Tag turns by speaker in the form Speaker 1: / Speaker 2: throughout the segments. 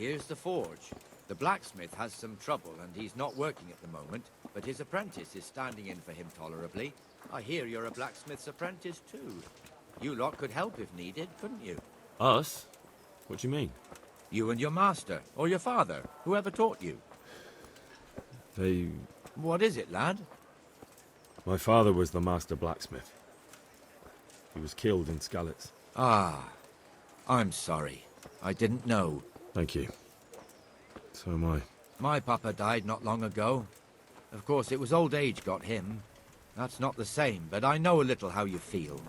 Speaker 1: Here's the forge. The blacksmith has some trouble and he's not working at the moment, but his apprentice is standing in for him tolerably. I hear you're a blacksmith's apprentice too. You lot could help if needed, couldn't you?
Speaker 2: Us? What do you mean?
Speaker 1: You and your master, or your father, whoever taught you.
Speaker 2: They...
Speaker 1: What is it, lad?
Speaker 2: My father was the master blacksmith. He was killed in Skalitz.
Speaker 1: Ah, I'm sorry. I didn't know.
Speaker 2: Thank you. So am I.
Speaker 1: My papa died not long ago. Of course, it was old age got him. That's not the same, but I know a little how you feel.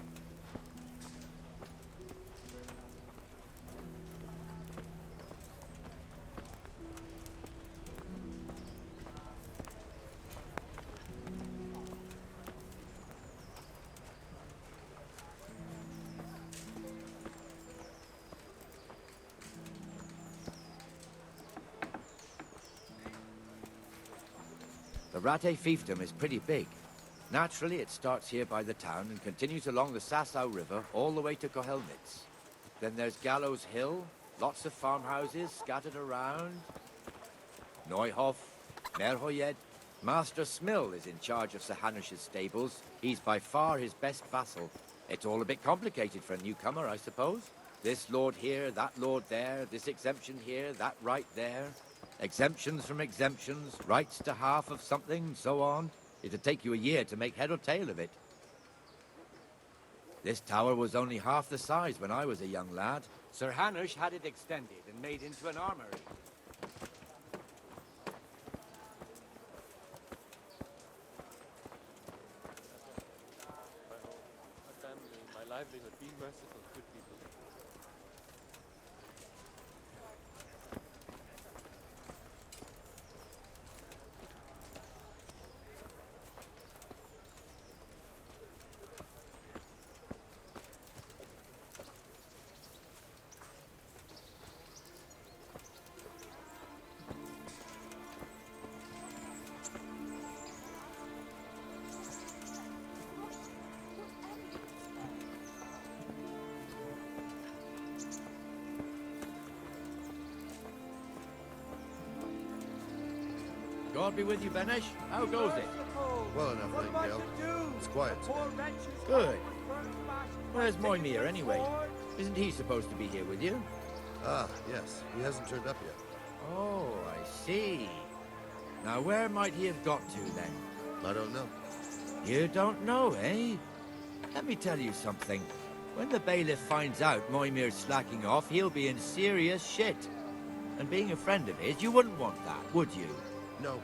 Speaker 1: The Rate fiefdom is pretty big. Naturally, it starts here by the town and continues along the Sasau River all the way to Kohelnitz. Then there's Gallows Hill, lots of farmhouses scattered around. Neuhof, Merhoyed. Master Smill is in charge of Sir Hanush's stables. He's by far his best vassal. It's all a bit complicated for a newcomer, I suppose. This lord here, that lord there, this exemption here, that right there. Exemptions from exemptions, rights to half of something, so on. It'd take you a year to make head or tail of it. This tower was only half the size when I was a young lad. Sir Hanush had it extended and made into an armory.
Speaker 3: My livelihood, be merciful, good people.
Speaker 1: God be with you, Benesh. How goes it?
Speaker 4: Well enough, Nightingale. It's quiet.
Speaker 1: Good. Where's Moimir, anyway? Isn't he supposed to be here with you?
Speaker 4: Ah, yes. He hasn't turned up yet.
Speaker 1: Oh, I see. Now, where might he have got to, then?
Speaker 4: I don't know.
Speaker 1: You don't know, eh? Let me tell you something. When the bailiff finds out Moimir's slacking off, he'll be in serious shit. And being a friend of his, you wouldn't want that, would you?
Speaker 4: No.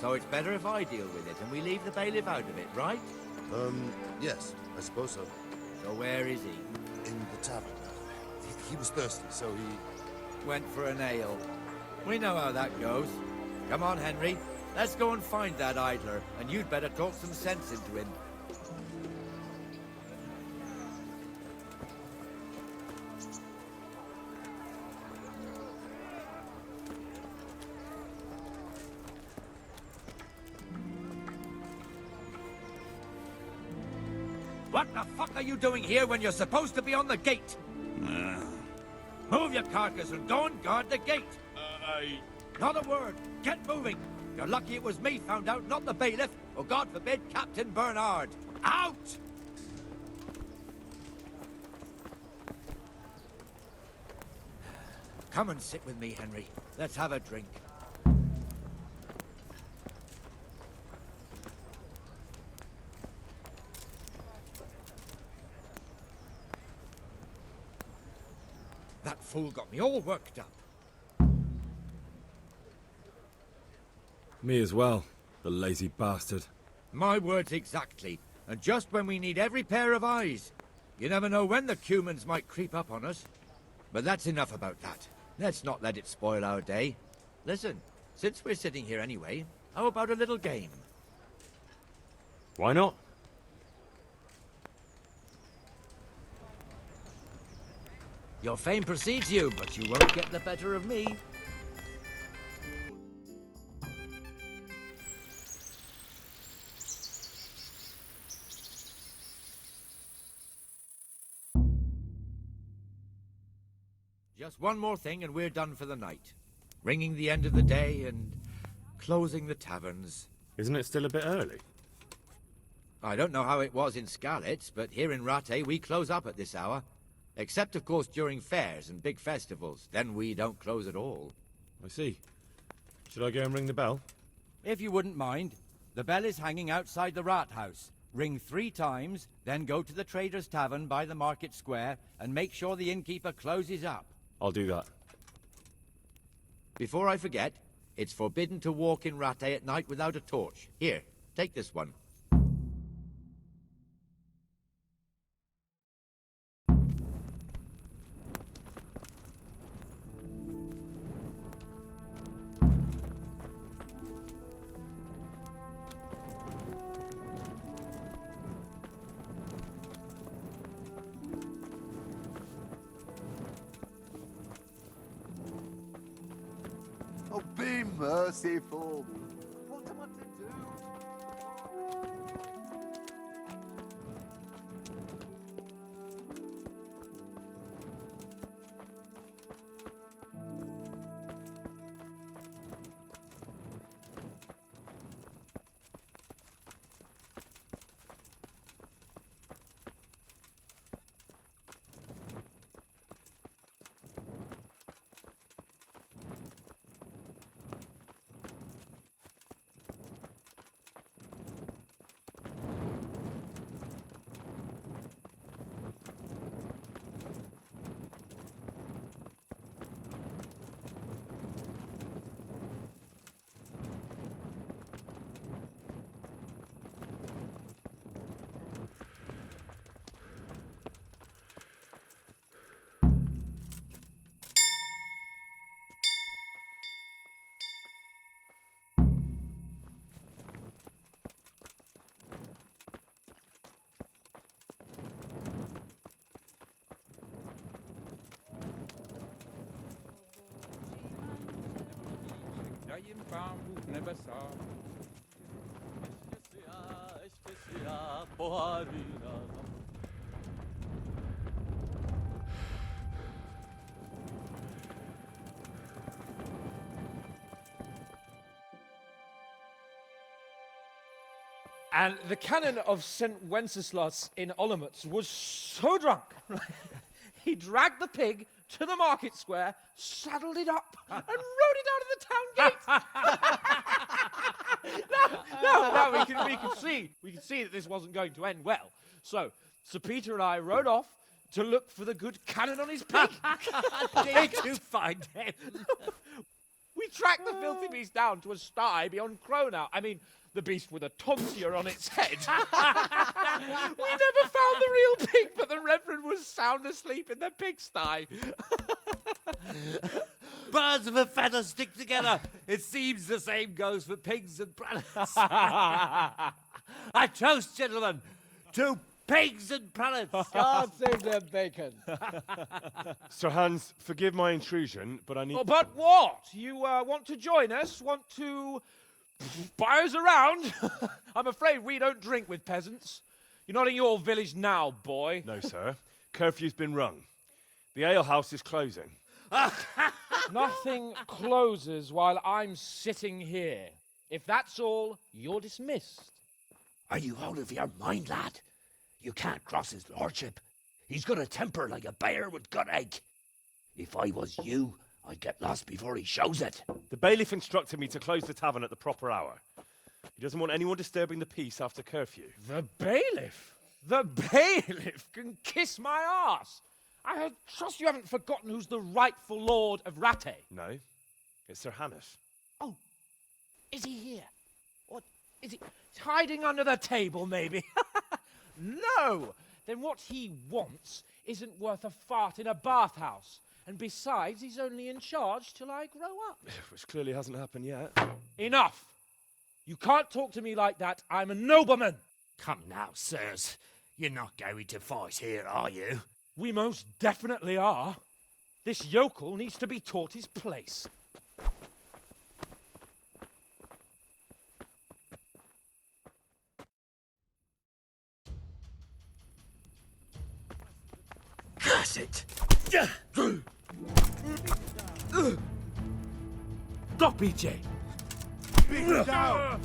Speaker 1: So it's better if I deal with it and we leave the bailiff out of it, right?
Speaker 4: Yes. I suppose so.
Speaker 1: So where is he?
Speaker 4: In the tavern. He was thirsty, so he...
Speaker 1: Went for an ale. We know how that goes. Come on, Henry. Let's go and find that idler, and you'd better talk some sense into him. What the fuck are you doing here when you're supposed to be on the gate? Move your carcass and go and guard the gate. Not a word. Get moving. You're lucky it was me found out, not the bailiff, or God forbid, Captain Bernard. Out! Come and sit with me, Henry. Let's have a drink. That fool got me all worked up.
Speaker 2: Me as well, the lazy bastard.
Speaker 1: My words exactly. And just when we need every pair of eyes. You never know when the Cumans might creep up on us. But that's enough about that. Let's not let it spoil our day. Listen, since we're sitting here anyway, how about a little game?
Speaker 2: Why not?
Speaker 1: Your fame precedes you, but you won't get the better of me. Just one more thing and we're done for the night. ringing the end of the day and closing the taverns.
Speaker 2: Isn't it still a bit early?
Speaker 1: I don't know how it was in Skalitz, but here in Rattay we close up at this hour. Except, of course, during fairs and big festivals. Then we don't close at all.
Speaker 2: I see. Should I go and ring the bell?
Speaker 1: If you wouldn't mind. The bell is hanging outside the Rat House. Ring 3 times, then go to the Trader's Tavern by the Market Square and make sure the innkeeper closes up.
Speaker 2: I'll do that.
Speaker 1: Before I forget, it's forbidden to walk in Rattay at night without a torch. Here, take this one.
Speaker 4: Oh, be merciful. What am I to do?
Speaker 5: And the canon of St. Wenceslas in Olomouc was so drunk, he dragged the pig to the market square, saddled it up, and rode it out of the town gate. No, we can see that this wasn't going to end well. So, Sir Peter and I rode off to look for the good canon on his pig.
Speaker 6: Did you find him?
Speaker 5: We tracked the filthy beast down to a sty beyond Cronow. I mean, the beast with a tonsure on its head. We never found the real pig, but the Reverend was sound asleep in the pigsty.
Speaker 6: Birds of a feather stick together. It seems the same goes for pigs and prelates. I toast, gentlemen, to pigs and prelates.
Speaker 5: God save their bacon.
Speaker 2: Sir Hans, forgive my intrusion, but I need...
Speaker 5: Oh, but what? You want to join us? Want to buy us around? I'm afraid we don't drink with peasants. You're not in your village now, boy.
Speaker 2: No, sir. Curfew's been rung. The alehouse is closing.
Speaker 5: Nothing closes while I'm sitting here. If that's all, you're dismissed.
Speaker 6: Are you out of your mind, lad? You can't cross his lordship. He's got a temper like a bear with gut ache. If I was you, I'd get lost before he shows it.
Speaker 2: The bailiff instructed me to close the tavern at the proper hour. He doesn't want anyone disturbing the peace after curfew.
Speaker 5: The bailiff? The bailiff can kiss my arse. I trust you haven't forgotten who's the rightful lord of Rattay.
Speaker 2: No, it's Sir Hannes.
Speaker 5: Oh, is he here? What, is he hiding under the table, maybe? No! Then what he wants isn't worth a fart in a bathhouse. And besides, he's only in charge till I grow up.
Speaker 2: Which clearly hasn't happened yet.
Speaker 5: Enough! You can't talk to me like that. I'm a nobleman.
Speaker 6: Come now, sirs. You're not going to fight here, are you?
Speaker 5: We most definitely are. This yokel needs to be taught his place.
Speaker 6: Curse it! Stop, EJ!
Speaker 4: Beat him down!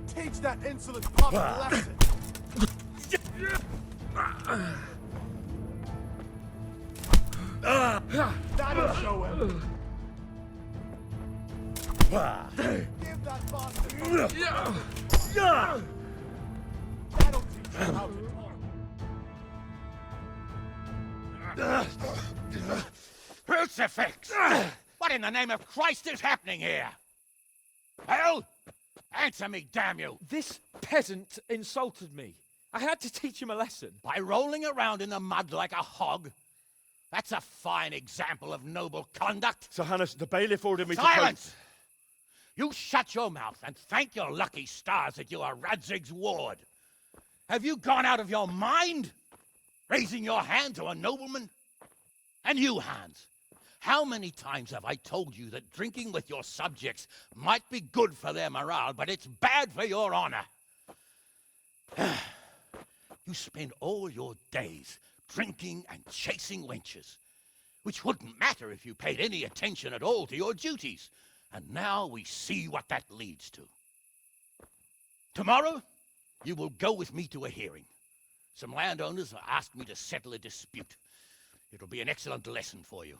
Speaker 4: Teach that insolent pup a lesson! That'll show him! Give that bastard That'll teach him how to talk!
Speaker 6: Crucifix! What in the name of Christ is happening here? Hell? Answer me, damn you!
Speaker 5: This peasant insulted me. I had to teach him a lesson.
Speaker 6: By rolling around in the mud like a hog? That's a fine example of noble conduct.
Speaker 2: Sir Hannes, the bailiff ordered me
Speaker 6: Silence! You shut your mouth and thank your lucky stars that you are Radzig's ward. Have you gone out of your mind? Raising your hand to a nobleman? And you, Hans, how many times have I told you that drinking with your subjects might be good for their morale, but it's bad for your honor? You spend all your days drinking and chasing wenches, which wouldn't matter if you paid any attention at all to your duties. And now we see what that leads to. Tomorrow, you will go with me to a hearing. Some landowners have asked me to settle a dispute. It'll be an excellent lesson for you.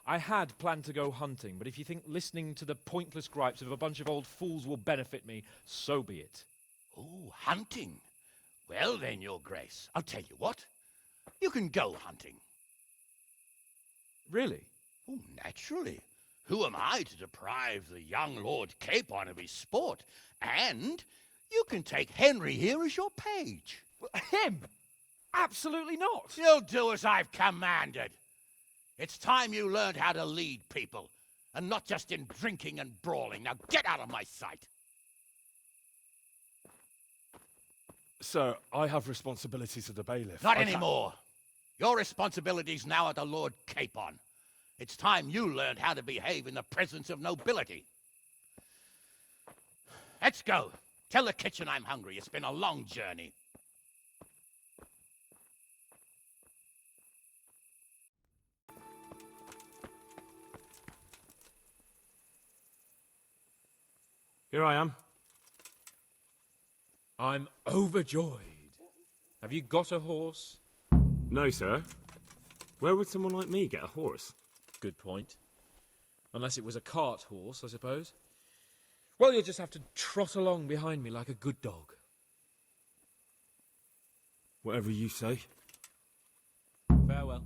Speaker 5: I had planned to go hunting, but if you think listening to the pointless gripes of a bunch of old fools will benefit me, so be it.
Speaker 6: Oh, hunting. Well then, Your Grace, I'll tell you what. You can go hunting.
Speaker 5: Really?
Speaker 6: Oh, naturally. Who am I to deprive the young Lord Capon of his sport? And you can take Henry here as your page.
Speaker 5: Him? Absolutely not.
Speaker 6: You'll do as I've commanded. It's time you learned how to lead people, and not just in drinking and brawling. Now get out of my sight.
Speaker 2: Sir, I have responsibilities to the bailiff.
Speaker 6: Not anymore. Your responsibilities now are the Lord Capon. It's time you learned how to behave in the presence of nobility. Let's go. Tell the kitchen I'm hungry. It's been a long journey.
Speaker 2: Here I am.
Speaker 5: I'm overjoyed. Have you got a horse?
Speaker 2: No, sir. Where would someone like me get a horse?
Speaker 5: Good point. Unless it was a cart horse, I suppose. Well, you'll just have to trot along behind me like a good dog.
Speaker 2: Whatever you say.
Speaker 5: Farewell.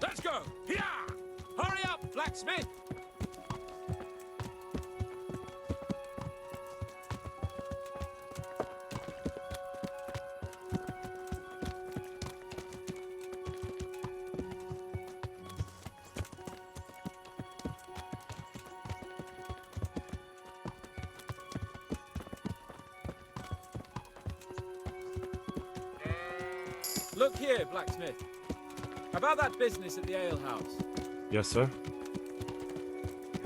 Speaker 5: Let's go! Here! Hurry up, blacksmith! Look here, blacksmith. About that business at the alehouse.
Speaker 2: Yes, sir.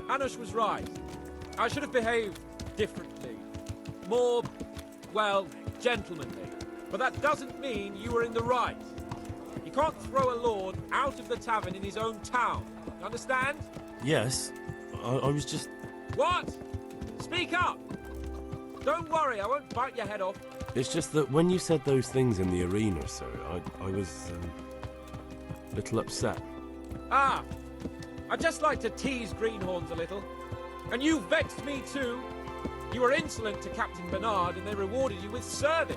Speaker 5: Hanush was right. I should have behaved differently. More, well, gentlemanly. But that doesn't mean you were in the right. You can't throw a lord out of the tavern in his own town. You understand?
Speaker 2: Yes. I was just...
Speaker 5: What? Speak up! Don't worry, I won't bite your head off.
Speaker 7: It's just that when you said those things in the arena, sir, I was a little upset.
Speaker 5: Ah! I just like to tease greenhorns a little. And you vexed me too. You were insolent to Captain Bernard, and they rewarded you with service.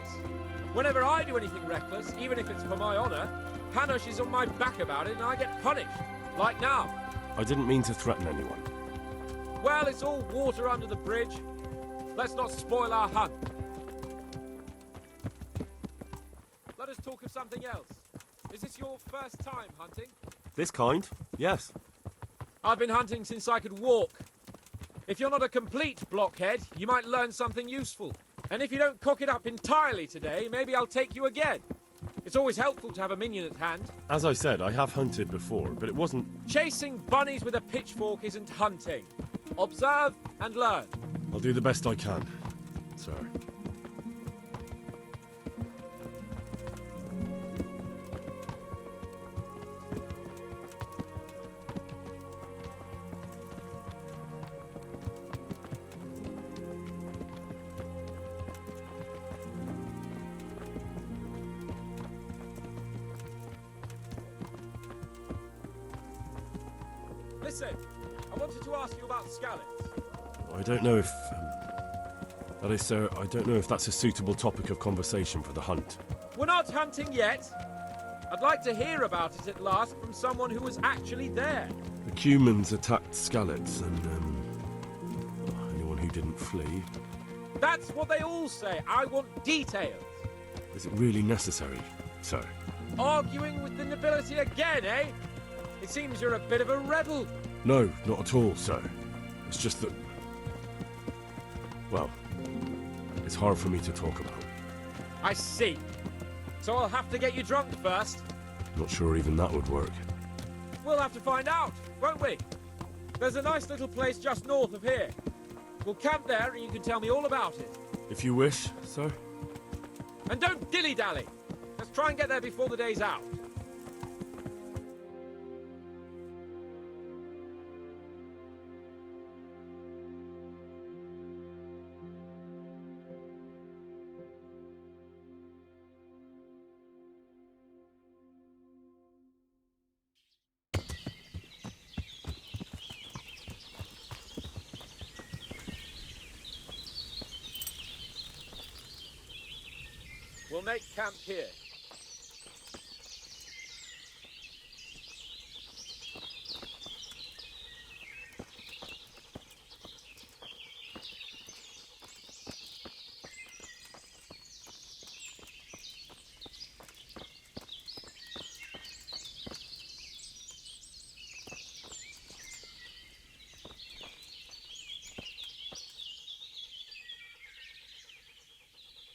Speaker 5: Whenever I do anything reckless, even if it's for my honor, Hanush is on my back about it, and I get punished. Like now.
Speaker 7: I didn't mean to threaten anyone.
Speaker 5: Well, it's all water under the bridge. Let's not spoil our hunt. Let us talk of something else. Is this your first time hunting?
Speaker 7: This kind? Yes.
Speaker 5: I've been hunting since I could walk. If you're not a complete blockhead, you might learn something useful. And if you don't cock it up entirely today, maybe I'll take you again. It's always helpful to have a minion at hand.
Speaker 7: As I said, I have hunted before, but it wasn't...
Speaker 5: Chasing bunnies with a pitchfork isn't hunting. Observe and learn.
Speaker 7: I'll do the best I can, sir.
Speaker 5: Listen, I wanted to ask you about scallops.
Speaker 7: I don't know if... that is, sir, I don't know if that's a suitable topic of conversation for the hunt.
Speaker 5: We're not hunting yet. I'd like to hear about it at last from someone who was actually there.
Speaker 7: The Cumans attacked Skallets, and, anyone who didn't flee.
Speaker 5: That's what they all say. I want details.
Speaker 7: Is it really necessary, sir?
Speaker 5: Arguing with the nobility again, eh? It seems you're a bit of a rebel.
Speaker 7: No, not at all, sir. It's just that... well, it's hard for me to talk about.
Speaker 5: I see. So I'll have to get you drunk first.
Speaker 7: Not sure even that would work.
Speaker 5: We'll have to find out, won't we? There's a nice little place just north of here. We'll camp there and you can tell me all about it.
Speaker 7: If you wish, sir.
Speaker 5: And don't dilly-dally. Let's try and get there before the day's out. We'll make camp here.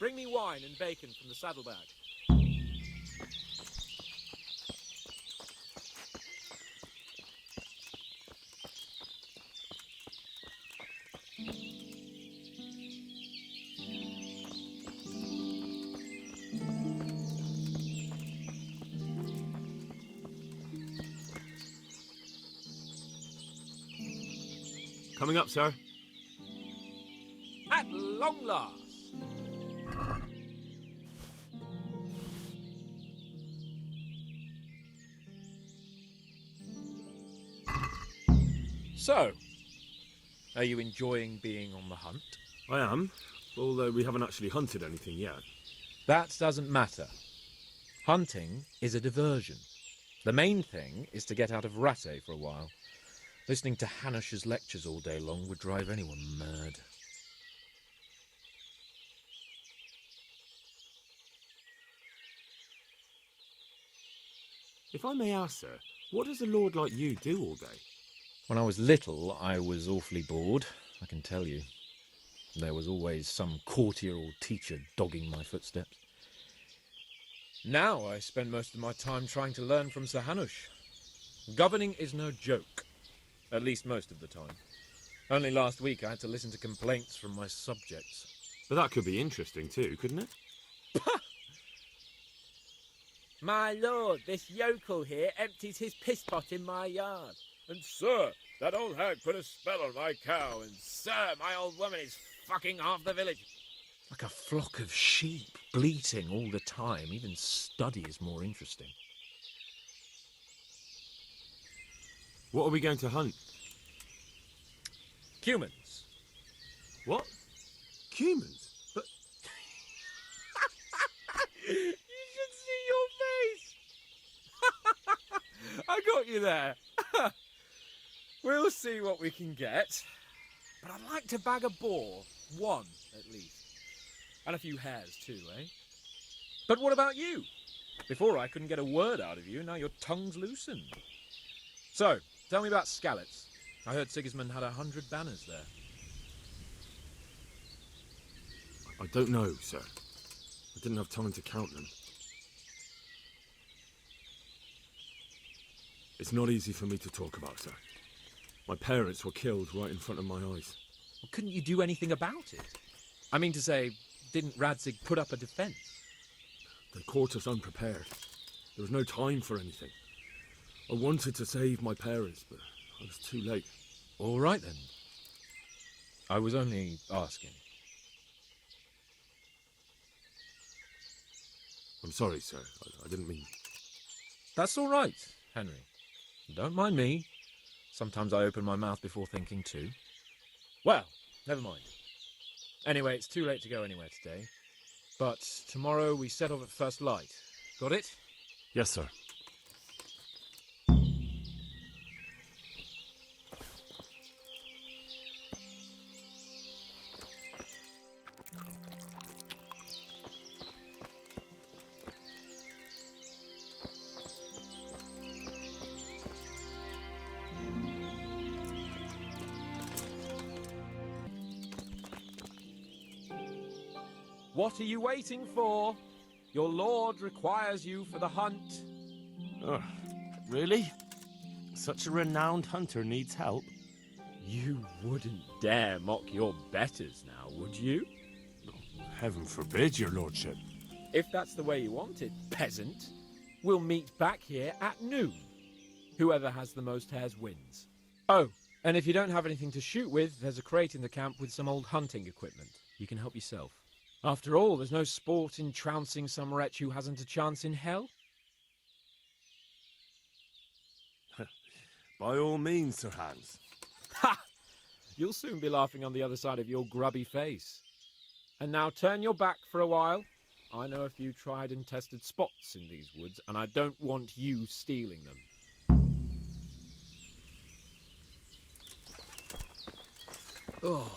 Speaker 5: Bring me wine and bacon from the saddlebag.
Speaker 2: Coming up, sir.
Speaker 5: At long last. So, are you enjoying being on the hunt?
Speaker 2: I am, although we haven't actually hunted anything yet.
Speaker 5: That doesn't matter. Hunting is a diversion. The main thing is to get out of Rattay for a while. Listening to Hanush's lectures all day long would drive anyone mad.
Speaker 2: If I may ask, sir, what does a lord like you do all day?
Speaker 5: When I was little, I was awfully bored, I can tell you. There was always some courtier or teacher dogging my footsteps. Now I spend most of my time trying to learn from Sir Hanush. Governing is no joke, at least most of the time. Only last week I had to listen to complaints from my subjects.
Speaker 2: But that could be interesting too, couldn't it?
Speaker 5: My lord, this yokel here empties his piss pot in my yard. And sir, that old hag put a spell on my cow, and sir, my old woman is fucking half the village. Like a flock of sheep, bleating all the time. Even study is more interesting.
Speaker 2: What are we going to hunt?
Speaker 5: Cumans.
Speaker 2: What?
Speaker 7: Humans? But
Speaker 5: You should see your face! I got you there. We'll see what we can get. But I'd like to bag a boar. One, at least. And a few hares, too, eh? But what about you? Before I couldn't get a word out of you, now your tongue's loosened. So, tell me about Skalitz. I heard Sigismund had 100 banners there.
Speaker 2: I don't know, sir. I didn't have time to count them. It's not easy for me to talk about, sir. My parents were killed right in front of my eyes.
Speaker 5: Well, couldn't you do anything about it? I mean to say, didn't Radzig put up a defence?
Speaker 2: They caught us unprepared. There was no time for anything. I wanted to save my parents, but I was too late.
Speaker 5: All right, then. I was only asking.
Speaker 2: I'm sorry, sir. I didn't mean...
Speaker 5: That's all right, Henry. Don't mind me. Sometimes I open my mouth before thinking too. Well, never mind. Anyway, it's too late to go anywhere today. But tomorrow we set off at first light. Got it?
Speaker 7: yes, sir.
Speaker 5: What are you waiting for? Your lord requires you for the hunt.
Speaker 7: Oh, really? Such a renowned hunter needs help?
Speaker 5: You wouldn't dare mock your betters now, would you?
Speaker 7: Heaven forbid, your lordship.
Speaker 5: If that's the way you want it, peasant, we'll meet back here at noon. Whoever has the most hares wins. Oh, and if you don't have anything to shoot with, there's a crate in the camp with some old hunting equipment. You can help yourself. After all, there's no sport in trouncing some wretch who hasn't a chance in hell.
Speaker 7: By all means, Sir Hans.
Speaker 5: Ha! You'll soon be laughing on the other side of your grubby face. And now turn your back for a while. I know a few tried and tested spots in these woods, and I don't want you stealing them. Oh.